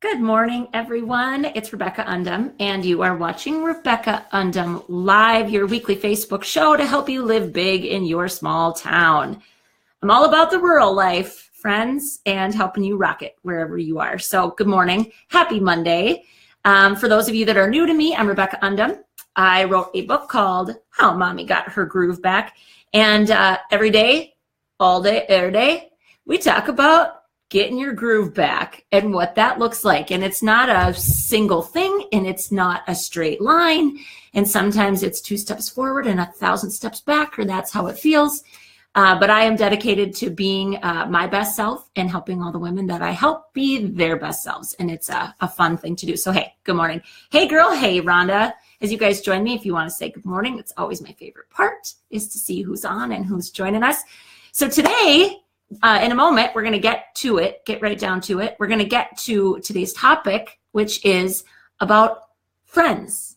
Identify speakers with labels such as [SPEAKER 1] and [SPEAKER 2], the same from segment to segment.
[SPEAKER 1] Good morning, everyone. It's Rebecca Undem, and you are watching Rebecca Undem Live, your weekly Facebook show to help you live big in your small town. I'm all about the rural life, friends, and helping you rock it wherever you are. So good morning. Happy Monday. For those of you that are new to me, I'm Rebecca Undem. I wrote a book called How Mommy Got Her Groove Back. And every day, all day, every day, we talk about getting your groove back and what that looks like. And it's not a single thing, and it's not a straight line. And sometimes it's 2 steps forward and 1,000 steps back, or that's how it feels. But I am dedicated to being my best self and helping all the women that I help be their best selves. And it's a fun thing to do. So, hey, good morning. Hey, girl. Hey, Rhonda. As you guys join me, if you want to say good morning, it's always my favorite part is to see who's on and who's joining us. So today, in a moment, we're going to get to it, get right down to it. We're going to get to today's topic, which is about friends,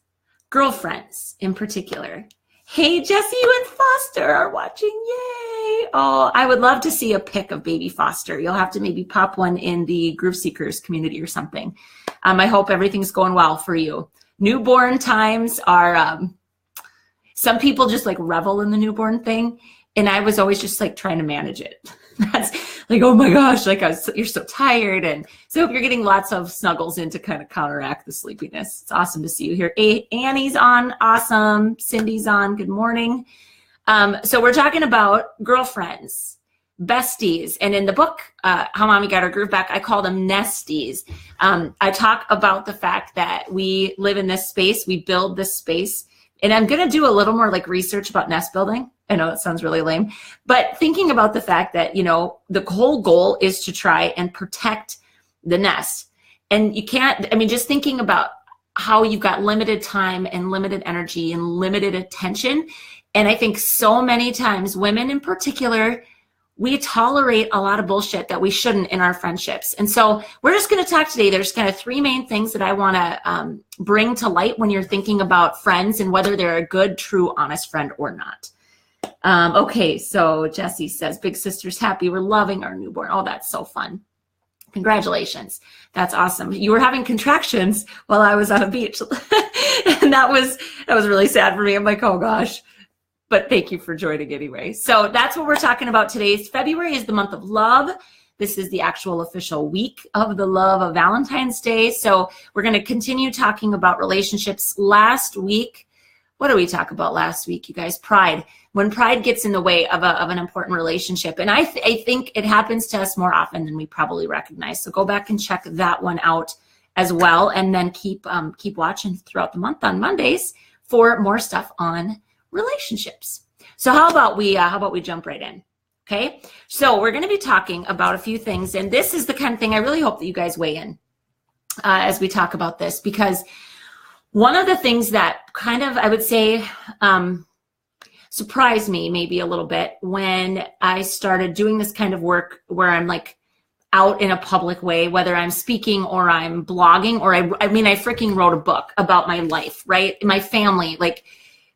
[SPEAKER 1] girlfriends in particular. Hey, Jesse, you and Foster are watching. Yay. Oh, I would love to see a pic of baby Foster. You'll have to maybe pop one in the Groove Seekers community or something. I hope everything's going well for you. Newborn times are, some people just like revel in the newborn thing. And I was always just like trying to manage it. That's like, oh my gosh, like you're so tired. And so you're getting lots of snuggles in to kind of counteract the sleepiness. It's awesome to see you here. Annie's on, awesome. Cindy's on, good morning. So we're talking about girlfriends, besties. And in the book, How Mommy Got Her Groove Back, I call them nesties. I talk about the fact that we live in this space, we build this space. And I'm going to do a little more like research about nest building. I know it sounds really lame, but thinking about the fact that, you know, the whole goal is to try and protect the nest. And you can't, I mean, just thinking about how you've got limited time and limited energy and limited attention. And I think so many times, women in particular, we tolerate a lot of bullshit that we shouldn't in our friendships. And so we're just going to talk today. There's kind of 3 main things that I want to bring to light when you're thinking about friends and whether they're a good, true, honest friend or not. Okay, so Jessie says, big sister's happy. We're loving our newborn. Oh, that's so fun. Congratulations. That's awesome. You were having contractions while I was on a beach. And that was really sad for me. I'm like, oh gosh. But thank you for joining anyway. So that's what we're talking about today. February is the month of love. This is the actual official week of the love of Valentine's Day. So we're going to continue talking about relationships. Last week, what did we talk about last week, you guys? Pride. When pride gets in the way of an important relationship. And I think it happens to us more often than we probably recognize. So go back and check that one out as well. And then keep watching throughout the month on Mondays for more stuff on relationships. So how about we jump right in? Okay. So we're going to be talking about a few things. And this is the kind of thing I really hope that you guys weigh in as we talk about this, because one of the things that kind of, I would say, surprised me maybe a little bit when I started doing this kind of work where I'm like out in a public way, whether I'm speaking or I'm blogging, or I freaking wrote a book about my life, right? My family, like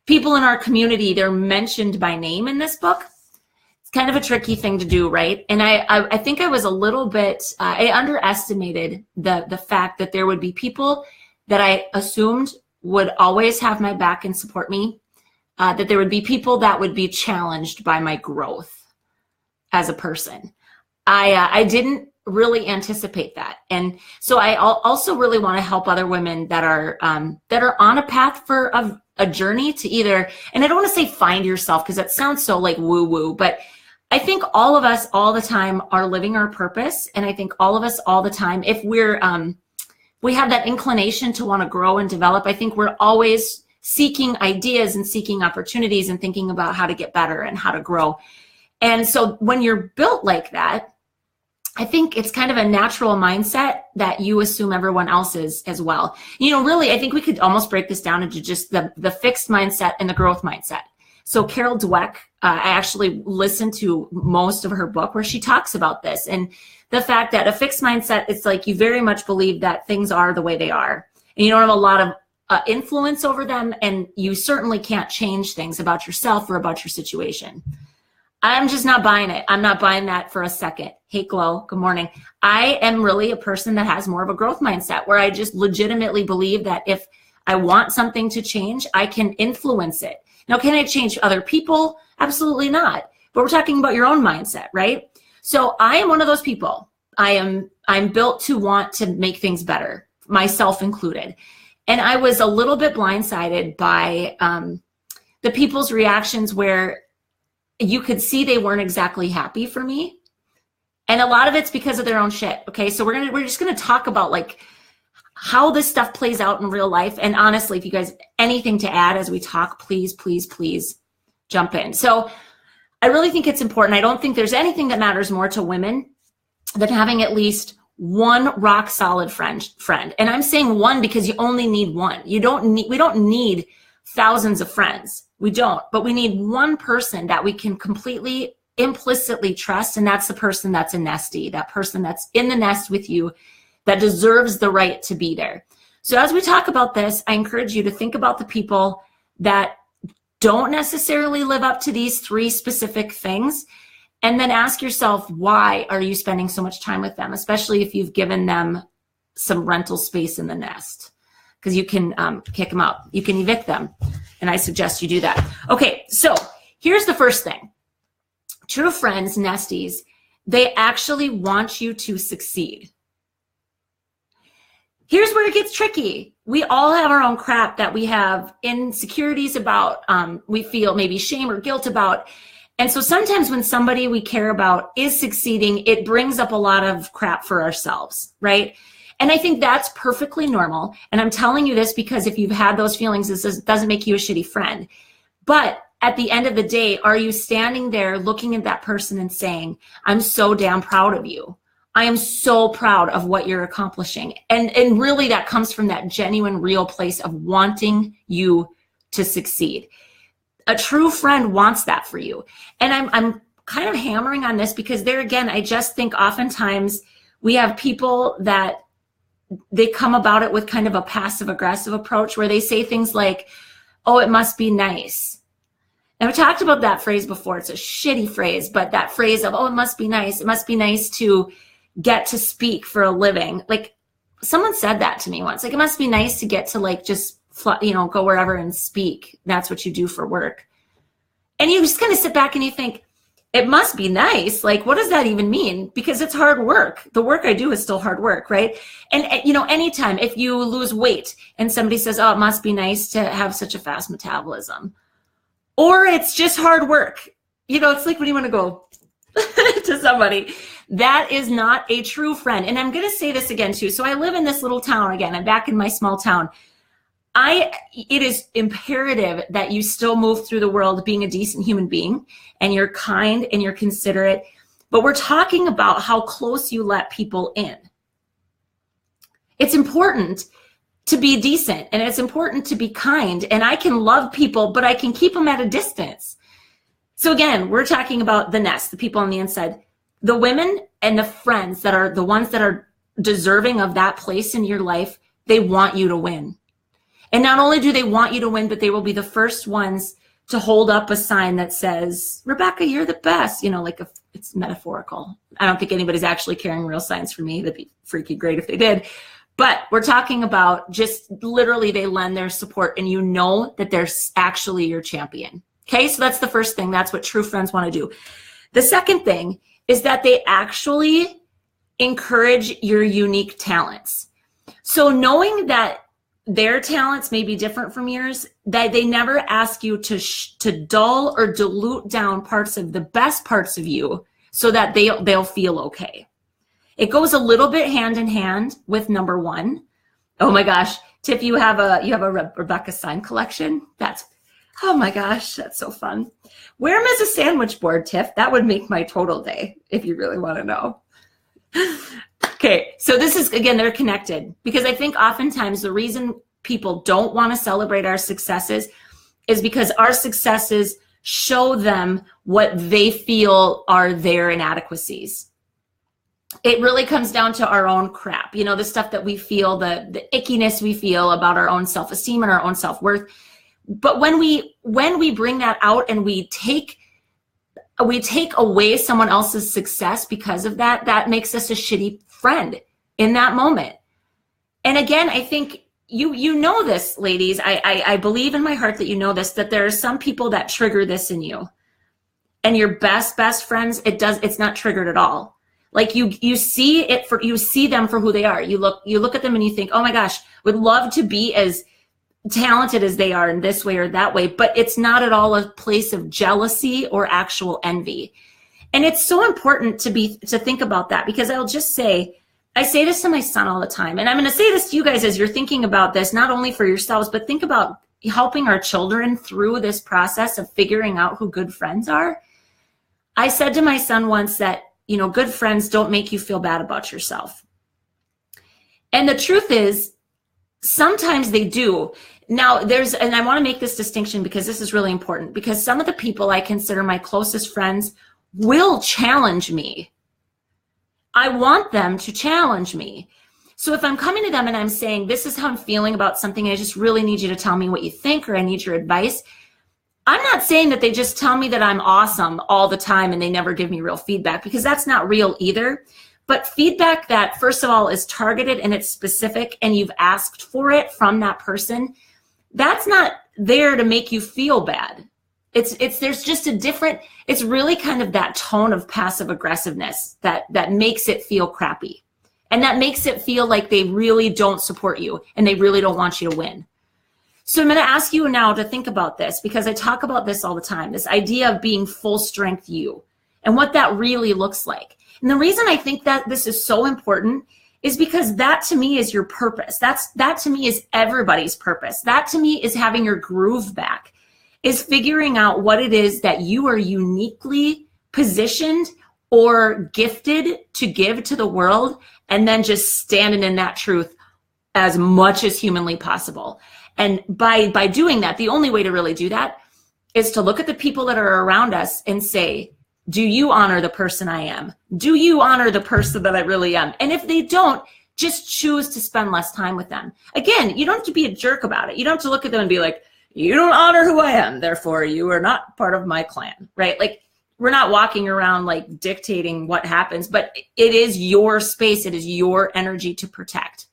[SPEAKER 1] people in our community, they're mentioned by name in this book. It's kind of a tricky thing to do, right? And I think I was a little bit, I underestimated the fact that there would be people that I assumed would always have my back and support me, that there would be people that would be challenged by my growth as a person. I didn't really anticipate that. And so I also really want to help other women that are on a path for a journey to either, and I don't want to say find yourself because that sounds so like woo-woo, but I think all of us all the time are living our purpose. And I think all of us all the time, if we have that inclination to want to grow and develop, I think we're always seeking ideas and seeking opportunities and thinking about how to get better and how to grow. And so when you're built like that, I think it's kind of a natural mindset that you assume everyone else is as well. You know, really, I think we could almost break this down into just the fixed mindset and the growth mindset. So Carol Dweck, I actually listened to most of her book where she talks about this, and the fact that a fixed mindset, it's like you very much believe that things are the way they are. And you don't have a lot of influence over them, and you certainly can't change things about yourself or about your situation. I'm just not buying it. I'm not buying that for a second. Hey, Glow, good morning. I am really a person that has more of a growth mindset where I just legitimately believe that if I want something to change, I can influence it. Now, can I change other people? Absolutely not. But we're talking about your own mindset, right? So I am one of those people. I'm built to want to make things better, myself included. And I was a little bit blindsided by the people's reactions where you could see they weren't exactly happy for me. And a lot of it's because of their own shit. Okay. So we're just going to talk about like how this stuff plays out in real life. And honestly, if you guys, anything to add as we talk, please, please, please jump in. So I really think it's important. I don't think there's anything that matters more to women than having at least one rock solid friend. And I'm saying one because you only need one. We don't need thousands of friends. We don't, but we need one person that we can completely implicitly trust. And that's the person that's a nestie, that person that's in the nest with you, that deserves the right to be there. So as we talk about this, I encourage you to think about the people that don't necessarily live up to these three specific things. And then ask yourself, why are you spending so much time with them? Especially if you've given them some rental space in the nest, because you can kick them out. You can evict them. And I suggest you do that. Okay, so here's the first thing. True friends, nesties, they actually want you to succeed. Here's where it gets tricky. We all have our own crap that we have insecurities about, we feel maybe shame or guilt about. And so sometimes when somebody we care about is succeeding, it brings up a lot of crap for ourselves, right? And I think that's perfectly normal. And I'm telling you this because if you've had those feelings, this doesn't make you a shitty friend. But at the end of the day, are you standing there looking at that person and saying, I'm so damn proud of you. I am so proud of what you're accomplishing. And really that comes from that genuine, real place of wanting you to succeed. A true friend wants that for you. And I'm kind of hammering on this because there again, I just think oftentimes we have people that they come about it with kind of a passive aggressive approach where they say things like, oh, it must be nice. And we talked about that phrase before. It's a shitty phrase, but that phrase of, oh, it must be nice. It must be nice to get to speak for a living. Like someone said that to me once, like, it must be nice to get to like, just, go wherever and speak. That's what you do for work. And you just kind of sit back and you think, it must be nice. Like, what does that even mean? Because it's hard work. The work I do is still hard work, right? And anytime if you lose weight and somebody says, oh, it must be nice to have such a fast metabolism, or it's just hard work. It's like when you want to go to somebody, that is not a true friend. And I'm going to say this again too. So I live in this little town again. I'm back in my small town. It is imperative that you still move through the world being a decent human being and you're kind and you're considerate, but we're talking about how close you let people in. It's important to be decent and it's important to be kind, and I can love people, but I can keep them at a distance. So again, we're talking about the nest, the people on the inside, the women and the friends that are the ones that are deserving of that place in your life. They want you to win. And not only do they want you to win, but they will be the first ones to hold up a sign that says, Rebecca, you're the best. Like it's metaphorical. I don't think anybody's actually carrying real signs for me. That'd be freaky great if they did. But we're talking about just literally they lend their support and you know that they're actually your champion. Okay, so that's the first thing. That's what true friends want to do. The second thing is that they actually encourage your unique talents. So knowing that their talents may be different from yours, that they never ask you to dull or dilute down parts of the best parts of you so that they'll feel okay. It goes a little bit hand in hand with number one. Oh my gosh, Tiff, you have a Rebecca sign collection. Oh my gosh, that's so fun. Wear them as a sandwich board, Tiff. That would make my total day if you really want to know. Okay, so this is, again, they're connected because I think oftentimes the reason people don't want to celebrate our successes is because our successes show them what they feel are their inadequacies. It really comes down to our own crap, the stuff that we feel, the ickiness we feel about our own self-esteem and our own self-worth. But when we bring that out and we take we take away someone else's success because of that, that makes us a shitty friend in that moment. And again, I think you know this, ladies. I believe in my heart that you know this, that there are some people that trigger this in you. And your best friends, it's not triggered at all. Like you see them for who they are. You look at them and you think, oh my gosh, would love to be as talented as they are in this way or that way, but it's not at all a place of jealousy or actual envy. And it's so important to think about that, because I'll just say, I say this to my son all the time, and I'm going to say this to you guys as you're thinking about this, not only for yourselves, but think about helping our children through this process of figuring out who good friends are. I said to my son once that, good friends don't make you feel bad about yourself. And the truth is, sometimes they do. Now, and I want to make this distinction because this is really important, because some of the people I consider my closest friends will challenge me. I want them to challenge me. So if I'm coming to them and I'm saying, this is how I'm feeling about something, I just really need you to tell me what you think, or I need your advice. I'm not saying that they just tell me that I'm awesome all the time and they never give me real feedback, because that's not real either. But feedback that, first of all, is targeted and it's specific and you've asked for it from that person, that's not there to make you feel bad. There's just a different, it's really kind of that tone of passive aggressiveness that makes it feel crappy. And that makes it feel like they really don't support you and they really don't want you to win. So I'm going to ask you now to think about this, because I talk about this all the time, this idea of being full strength you and what that really looks like. And the reason I think that this is so important is because that to me is your purpose. That to me is everybody's purpose. That to me is having your groove back, is figuring out what it is that you are uniquely positioned or gifted to give to the world, and then just standing in that truth as much as humanly possible. And by doing that, the only way to really do that is to look at the people that are around us and say, do you honor the person I am? Do you honor the person that I really am? And if they don't, just choose to spend less time with them. Again, you don't have to be a jerk about it. You don't have to look at them and be like, you don't honor who I am, therefore you are not part of my clan, right? Like, we're not walking around like dictating what happens, but it is your space. It is your energy to protect.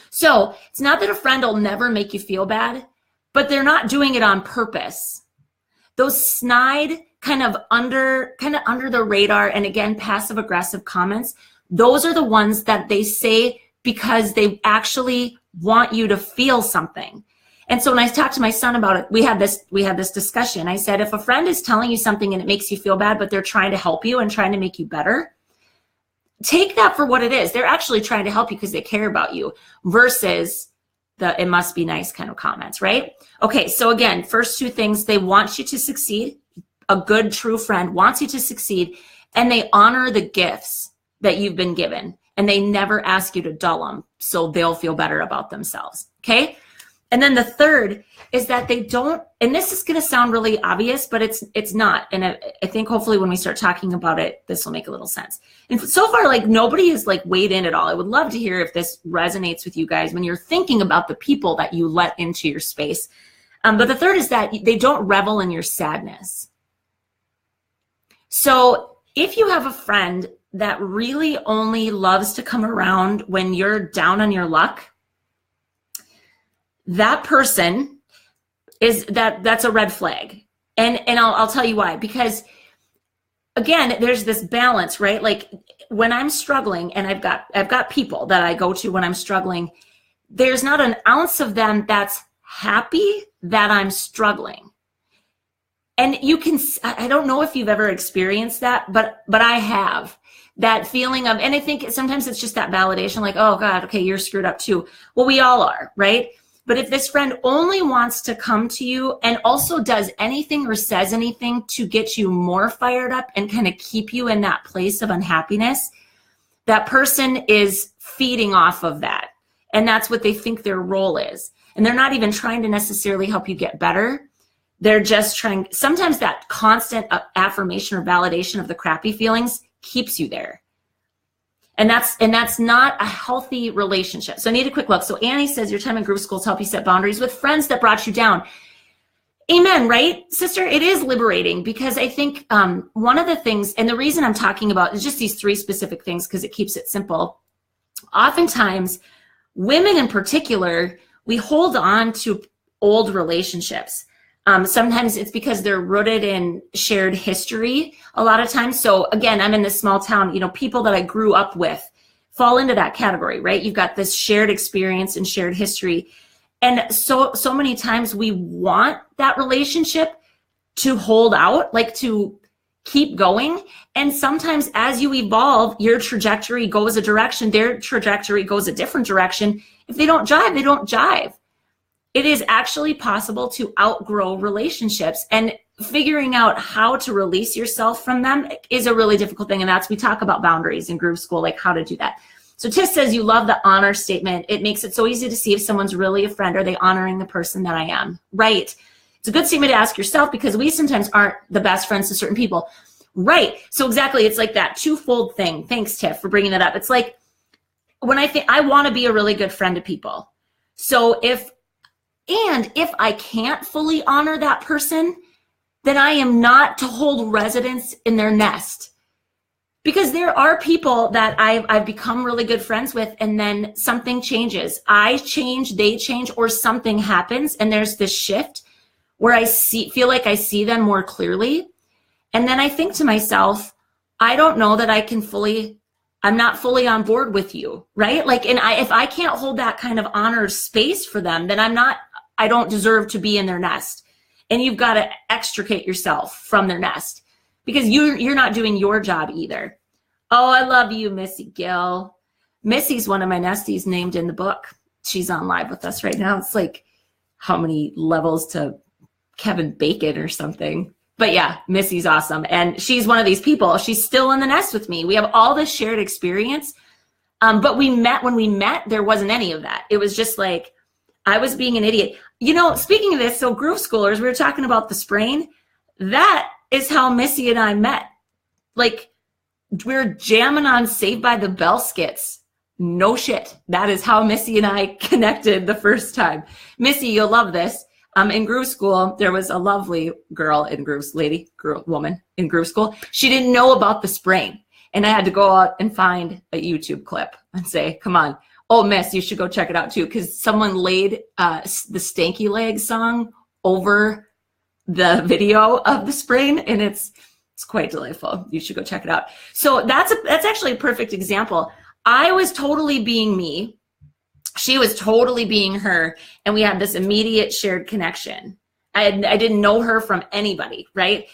[SPEAKER 1] So it's not that a friend will never make you feel bad, but they're not doing it on purpose. Those snide, kind of under the radar, and again, passive aggressive comments, those are the ones that they say because they actually want you to feel something. And so when I talked to my son about it, we had this discussion. I said, if a friend is telling you something and it makes you feel bad, but they're trying to help you and trying to make you better, take that for what it is. They're actually trying to help you because they care about you, versus the it must be nice kind of comments, right? Okay, so again, first two things, they want you to succeed. A good, true friend wants you to succeed, and they honor the gifts that you've been given, and they never ask you to dull them so they'll feel better about themselves, okay? And then the third is that they don't, and this is going to sound really obvious, but it's not. And I think hopefully when we start talking about it, this will make a little sense. And so far, like, nobody has like weighed in at all. I would love to hear if this resonates with you guys when you're thinking about the people that you let into your space. But the third is that they don't revel in your sadness. So if you have a friend that really only loves to come around when you're down on your luck, that person that's a red flag. And I'll tell you why. Because again, there's this balance, right? Like, when I'm struggling and I've got people that I go to when I'm struggling, there's not an ounce of them that's happy that I'm struggling. And I don't know if you've ever experienced that, but I have. That feeling of, and I think sometimes it's just that validation, like, oh God, okay, you're screwed up too. Well, we all are, right? But if this friend only wants to come to you and also does anything or says anything to get you more fired up and kind of keep you in that place of unhappiness, that person is feeding off of that. And that's what they think their role is. And they're not even trying to necessarily help you get better. They're just trying, sometimes that constant affirmation or validation of the crappy feelings keeps you there. And that's not a healthy relationship. So I need a quick look. So Annie says, your time in group schools help you set boundaries with friends that brought you down. Amen, right, sister? It is liberating because I think one of the things, and the reason I'm talking about is just these 3 specific things because it keeps it simple. Oftentimes, women in particular, we hold on to old relationships. Sometimes it's because they're rooted in shared history a lot of times. So again, I'm in this small town, people that I grew up with fall into that category, right? You've got this shared experience and shared history. And so many times we want that relationship to hold out, like to keep going. And sometimes as you evolve, your trajectory goes a direction, their trajectory goes a different direction. If they don't jive, they don't jive. It is actually possible to outgrow relationships, and figuring out how to release yourself from them is a really difficult thing. And we talk about boundaries in Groove School, like how to do that. So Tiff says, you love the honor statement. It makes it so easy to see if someone's really a friend. Are they honoring the person that I am? Right. It's a good statement to ask yourself because we sometimes aren't the best friends to certain people. Right. So exactly. It's like that twofold thing. Thanks, Tiff, for bringing that up. It's like when I think I want to be a really good friend to people. So if I can't fully honor that person, then I am not to hold residence in their nest. Because there are people that I've become really good friends with, and then something changes. I change, they change, or something happens, and there's this shift where I feel like I see them more clearly. And then I think to myself, I don't know that I'm not fully on board with you, right? Like, and if I can't hold that kind of honor space for them, then I don't deserve to be in their nest. And you've got to extricate yourself from their nest because you're not doing your job either. Oh, I love you, Missy Gill. Missy's one of my nesties named in the book. She's on live with us right now. It's like how many levels to Kevin Bacon or something. But yeah, Missy's awesome. And she's one of these people. She's still in the nest with me. We have all this shared experience. But when we met, there wasn't any of that. It was just like, I was being an idiot. Speaking of this, so Groove Schoolers, we were talking about the sprain. That is how Missy and I met. Like, we're jamming on Saved by the Bell skits. No shit. That is how Missy and I connected the first time. Missy, you'll love this. In Groove School, there was a lovely woman in Groove School. She didn't know about the sprain. And I had to go out and find a YouTube clip and say, come on. Oh, Miss, you should go check it out too. Because someone laid the Stanky Leg Song over the video of the sprain. And it's quite delightful. You should go check it out. So that's actually a perfect example. I was totally being me. She was totally being her. And we had this immediate shared connection. I didn't know her from anybody, right?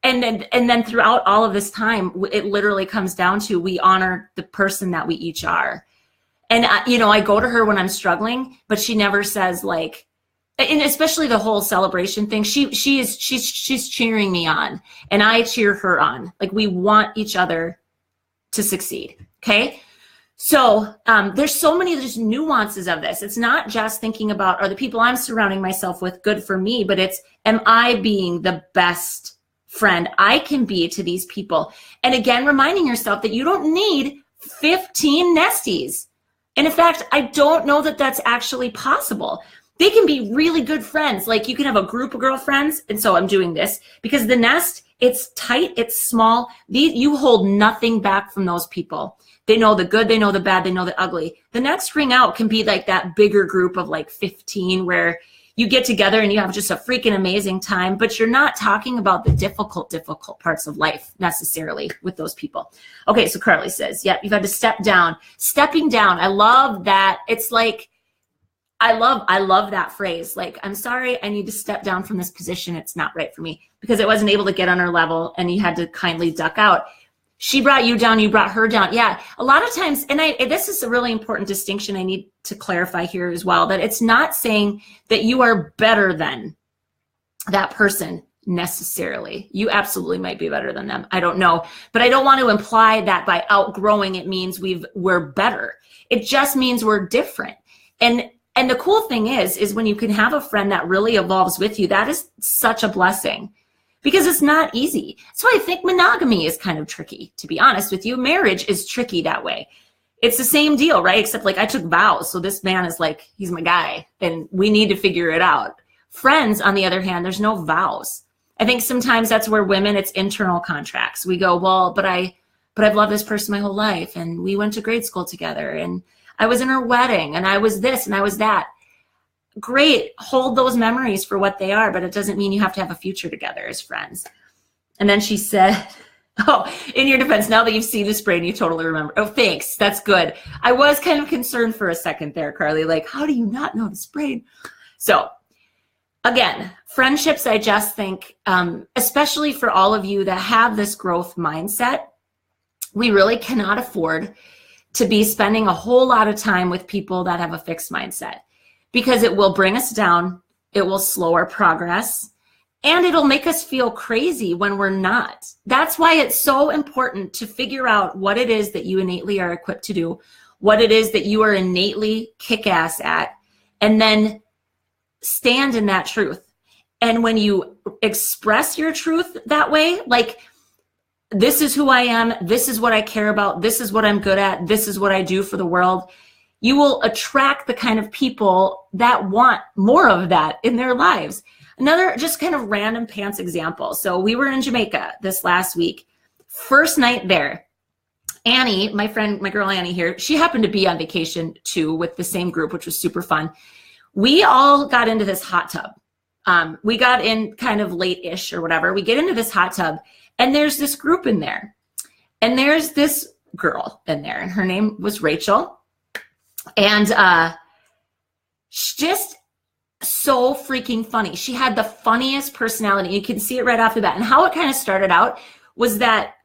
[SPEAKER 1] And then throughout all of this time, it literally comes down to we honor the person that we each are. And, I go to her when I'm struggling, but she never says like, and especially the whole celebration thing, she's cheering me on and I cheer her on. Like we want each other to succeed. Okay. So there's so many just nuances of this. It's not just thinking about, are the people I'm surrounding myself with good for me, but it's, am I being the best friend I can be to these people? And again, reminding yourself that you don't need 15 nesties. And in fact, I don't know that that's actually possible. They can be really good friends. Like you can have a group of girlfriends. And so I'm doing this because the nest, it's tight, it's small. You hold nothing back from those people. They know the good, they know the bad, they know the ugly. The next ring out can be like that bigger group of like 15 where you get together and you have just a freaking amazing time, but you're not talking about the difficult parts of life necessarily with those people. Okay, so Carly says, yep, you've had to step down. Stepping down, I love that. It's like, I love that phrase. Like, I'm sorry, I need to step down from this position. It's not right for me because I wasn't able to get on her level and you had to kindly duck out. She brought you down, you brought her down. Yeah, a lot of times, and this is a really important distinction I need to clarify here as well, that it's not saying that you are better than that person necessarily. You absolutely might be better than them. I don't know. But I don't want to imply that by outgrowing it means we're better. It just means we're different. And the cool thing is when you can have a friend that really evolves with you, that is such a blessing. Because it's not easy. So I think monogamy is kind of tricky, to be honest with you. Marriage is tricky that way. It's the same deal, right? Except like I took vows. So this man is like, he's my guy and we need to figure it out. Friends, on the other hand, there's no vows. I think sometimes that's where women, it's internal contracts. We go, well, but I've loved this person my whole life, and we went to grade school together, and I was in her wedding, and I was this, and I was that. Great, hold those memories for what they are, but it doesn't mean you have to have a future together as friends. And then she said, oh, in your defense, now that you've seen this brain, you totally remember. Oh, thanks, that's good. I was kind of concerned for a second there, Carly, like, how do you not know this brain? So again, friendships, I just think, especially for all of you that have this growth mindset, we really cannot afford to be spending a whole lot of time with people that have a fixed mindset, because it will bring us down, it will slow our progress, and it'll make us feel crazy when we're not. That's why it's so important to figure out what it is that you innately are equipped to do, what it is that you are innately kick-ass at, and then stand in that truth. And when you express your truth that way, like, this is who I am, this is what I care about, this is what I'm good at, this is what I do for the world, you will attract the kind of people that want more of that in their lives. Another just kind of random pants example. So we were in Jamaica this last week. First night there, Annie, my friend, my girl Annie here, she happened to be on vacation too with the same group, which was super fun. We all got into this hot tub. We got in kind of late-ish or whatever. We get into this hot tub, and there's this group in there. And there's this girl in there, and her name was Rachel. And she's just so freaking funny. She had the funniest personality. You can see it right off the bat. And how it kind of started out was that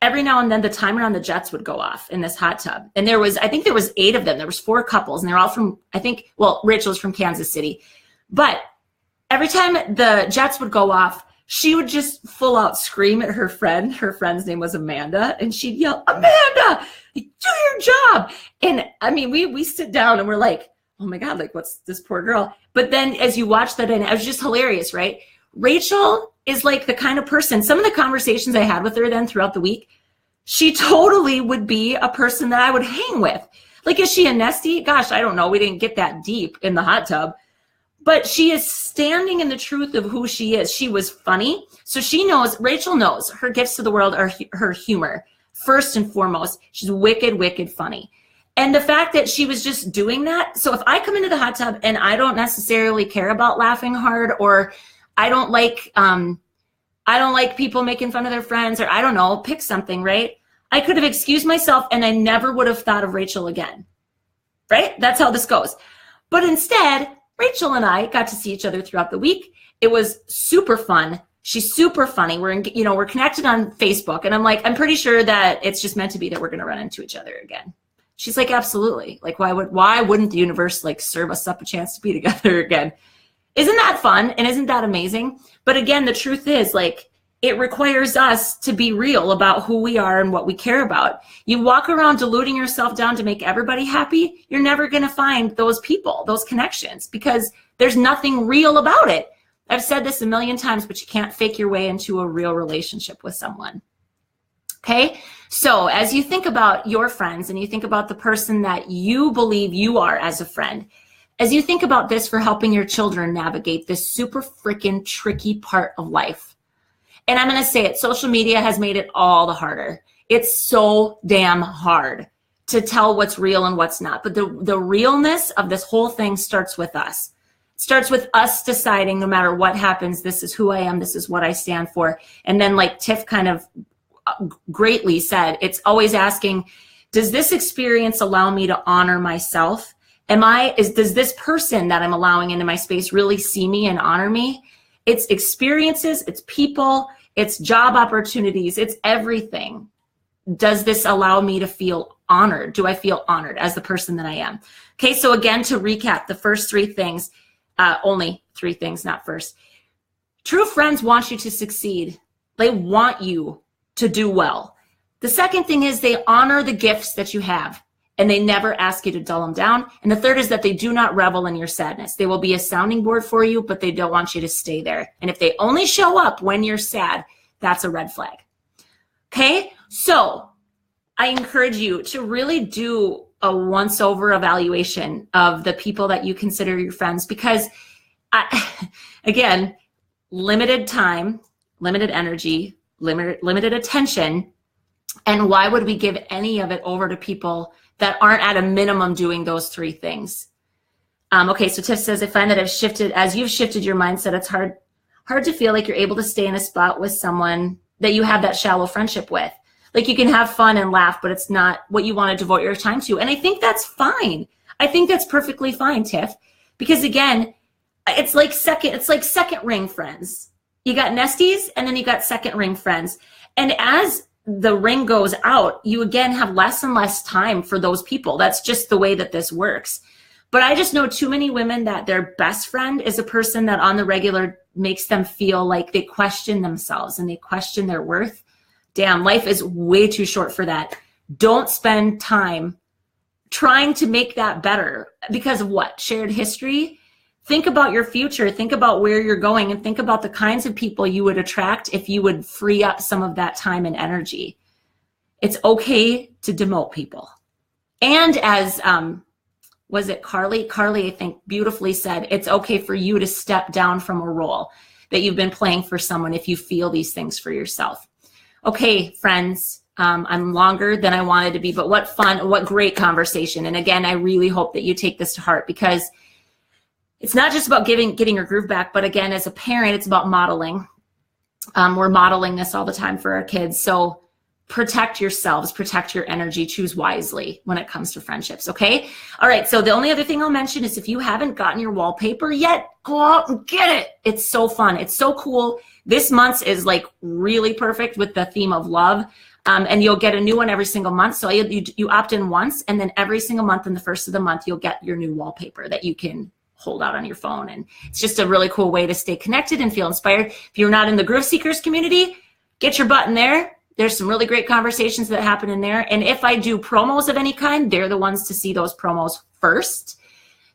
[SPEAKER 1] every now and then the timer on the jets would go off in this hot tub. And I think there was 8 of them. There was 4 couples, and they're all from, Rachel's from Kansas City. But every time the jets would go off, she would just full out scream at her friend. Her friend's name was Amanda, and she'd yell, "Amanda, do your job." And I mean, we sit down and we're like, oh my God, like, what's this poor girl? But then as you watch that, and it was just hilarious, right? Rachel is like the kind of person, some of the conversations I had with her then throughout the week, she totally would be a person that I would hang with. Like, is she a nestie? Gosh, I don't know. We didn't get that deep in the hot tub. But she is standing in the truth of who she is. She was funny. So Rachel knows her gifts to the world are her humor. First and foremost, she's wicked, wicked funny. And the fact that she was just doing that. So if I come into the hot tub and I don't necessarily care about laughing hard, or I don't like people making fun of their friends, or I don't know, pick something, right? I could have excused myself and I never would have thought of Rachel again, right? That's how this goes. But instead, Rachel and I got to see each other throughout the week. It was super fun. She's super funny. We're connected on Facebook, and I'm pretty sure that it's just meant to be that we're going to run into each other again. She's like, absolutely. Like, why wouldn't the universe like serve us up a chance to be together again? Isn't that fun? And isn't that amazing? But again, the truth is, like, it requires us to be real about who we are and what we care about. You walk around diluting yourself down to make everybody happy, you're never going to find those people, those connections, because there's nothing real about it. I've said this a million times, but you can't fake your way into a real relationship with someone. Okay? So as you think about your friends and you think about the person that you believe you are as a friend, as you think about this for helping your children navigate this super freaking tricky part of life, and I'm going to say it, social media has made it all the harder. It's so damn hard to tell what's real and what's not. But the realness of this whole thing starts with us. It starts with us deciding, no matter what happens, this is who I am, this is what I stand for. And then, like Tiff kind of greatly said, it's always asking, does this experience allow me to honor myself? Does this person that I'm allowing into my space really see me and honor me? It's experiences, it's people, it's job opportunities, it's everything. Does this allow me to feel honored? Do I feel honored as the person that I am? Okay, so again, to recap, the first 3 things, only 3 things, not first. True friends want you to succeed. They want you to do well. The second thing is they honor the gifts that you have, and they never ask you to dull them down. And the third is that they do not revel in your sadness. They will be a sounding board for you, but they don't want you to stay there. And if they only show up when you're sad, that's a red flag. Okay, so I encourage you to really do a once-over evaluation of the people that you consider your friends, because Again, limited time, limited energy, limited attention. And why would we give any of it over to people that aren't at a minimum doing those three things? Okay, so Tiff says, I find that as you've shifted your mindset, it's hard to feel like you're able to stay in a spot with someone that you have that shallow friendship with. Like you can have fun and laugh, but it's not what you want to devote your time to. And I think that's fine. I think that's perfectly fine, Tiff, because again, it's like second ring friends. You got nesties and then you got second ring friends. And as the ring goes out, you again have less and less time for those people. That's just the way that this works. But I just know too many women that their best friend is a person that on the regular makes them feel like they question themselves and they question their worth. Damn, life is way too short for that. Don't spend time trying to make that better because of what? Shared history? Think about your future. Think about where you're going and think about the kinds of people you would attract if you would free up some of that time and energy. It's okay to demote people. And as, was it Carly? Carly, I think, beautifully said, it's okay for you to step down from a role that you've been playing for someone if you feel these things for yourself. Okay, friends, I'm longer than I wanted to be, but what fun, what great conversation. And again, I really hope that you take this to heart because it's not just about getting your groove back, but again, as a parent, it's about modeling. We're modeling this all the time for our kids. So protect yourselves, protect your energy, choose wisely when it comes to friendships, okay? All right, so the only other thing I'll mention is if you haven't gotten your wallpaper yet, go out and get it. It's so fun. It's so cool. This month's is like really perfect with the theme of love. And you'll get a new one every single month. So you opt in once, and then every single month in the first of the month, you'll get your new wallpaper that you can hold out on your phone. And it's just a really cool way to stay connected and feel inspired. If you're not in the Groove Seekers community, get your butt in there. There's some really great conversations that happen in there. And if I do promos of any kind, they're the ones to see those promos first.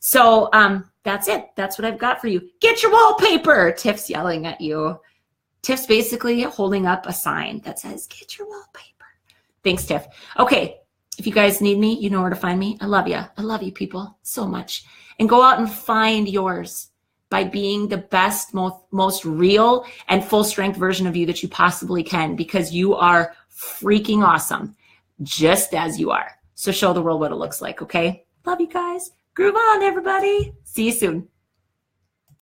[SPEAKER 1] So that's it. That's what I've got for you. Get your wallpaper. Tiff's yelling at you. Tiff's basically holding up a sign that says, get your wallpaper. Thanks, Tiff. Okay. If you guys need me, you know where to find me. I love you. I love you, people, so much. And go out and find yours by being the best, most real and full strength version of you that you possibly can, because you are freaking awesome, just as you are. So show the world what it looks like, okay? Love you guys. Groove on, everybody. See you soon.